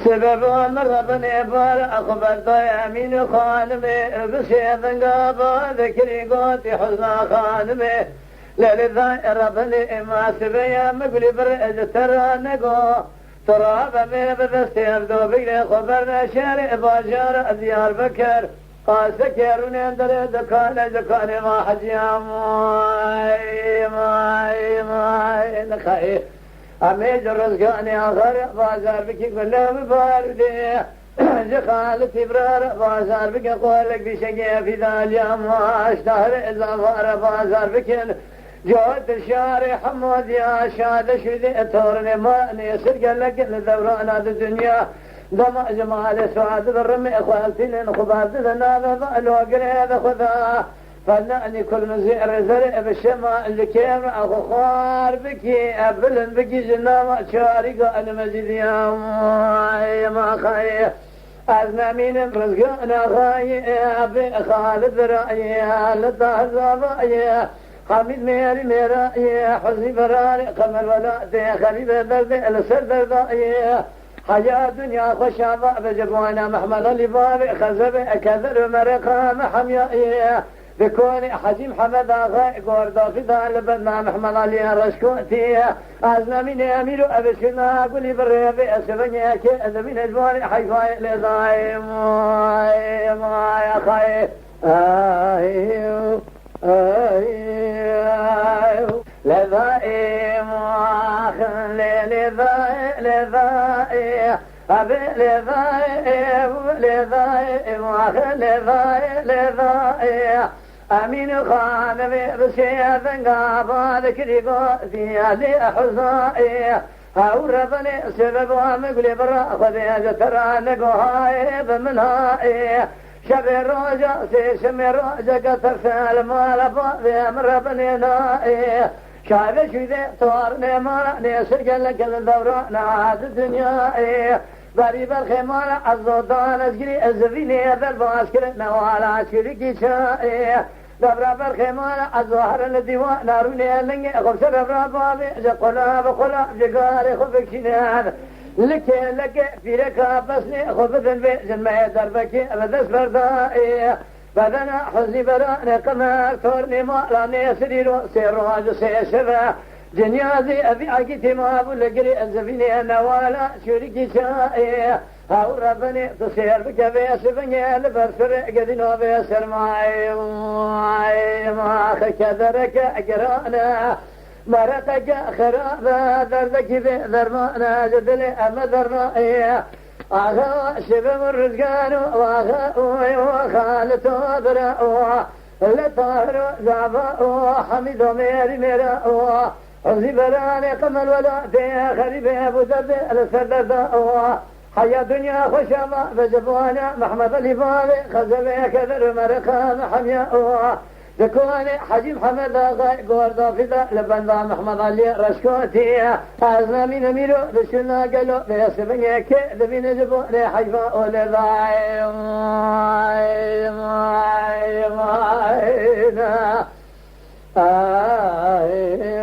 سبب مرضني بار أخبرت يمين خانمي بسيد قابا ذكري قوتي حزن خانمي للذا ربني ما سبيا مقلب رئيس ترى نقو تراب من بذستي أبدو بقلي خبرنا شارع باجار ديار بكر قاسكرون اندر دكان ما حجيام ماي نخي أميج رزقاني آخر بازار بكي كله مباردي جخالتي برار بازار بكي قولك بشكي في ذاليا ما اشتهر إلا فار بازار بكين جوت الشارع حمود يا شاد شذي تورني ما نيسر قلق لدوران هذا الدنيا دم جمال سعاد بالرمي اخواتي لين خبارت لنا ضلوا قريب خذا فنعني كل مزير زرع بالشماء اللي كيف اخو خوار بكي ابلن بكي جنام شارقة المجد يا ما خايف أزنا من رزقنا غايب خالد رأيه لطهر رأيه حميد ميري ميري حزني براري قمر ولا خليل درد السر دردائي حياة دنيا خشابة بجبوانا محمد اللي بابي خزبي كذر مرقام حميائي بكوني حجيم حمد آغاي قوردو فدا لبنا محمد علي رشكوتي أزنا من يميلو أبسكنا قولي بريبي أسفني كيد من أجواني حيفاي لضاي ماي أخاي لذائي مواخن لذائي أبي لذائي مواخن لذائي أمين خانبي بسيد قابا ذكري قوتي لي حزائي هاو ربني سبب ومقلي برا خذي ترى نقوهاي بمنهائي شبي روجة سيسمي روجة قطر في المال فاضي أمر بني نائي شايف شذي طورني مالني سرقل لك الدوران عاد الدنيا بريب الخمال الزودان اسقري الزفيني بالباسكر نوال عسكري شائي دبرا بالخمال الزهر الديوان ناروني لنجي خبز ربرا بابي قلاب جقاري خبك شنان لك في ركاب بسني خبز بيزن ما دربك بدس بردائي بدنا حزني براني قمر تورني مالاني سريرو سيرواج سيشفا جنيازي أبي عقيتي ما بلقري الزفيني نوالا شركي شائي هاو ربني تصير بك بيسفني لبرسر قدنو بيسر ماي ما خكذرك أقرانا مرتك خرابة دردك بذرمانا جدلي أما ذرمائي آخا شبه الرزقان وآخا وخالتو برا لطهر زعبا حميد ميرا عزي براني قمل ولا تي خريب أبو درد السردد حياة دنيا خشبة بجبوانا محمد الهبالي خزبي كذر مرقام حمياء ذكواني حجيم حمد آغاي قوردو فدا لبندا محمد علي رشكوتي أزنا من أميرو بسنا قلو بيسبني كذب من جبوني حيفا أولي ضاي ماي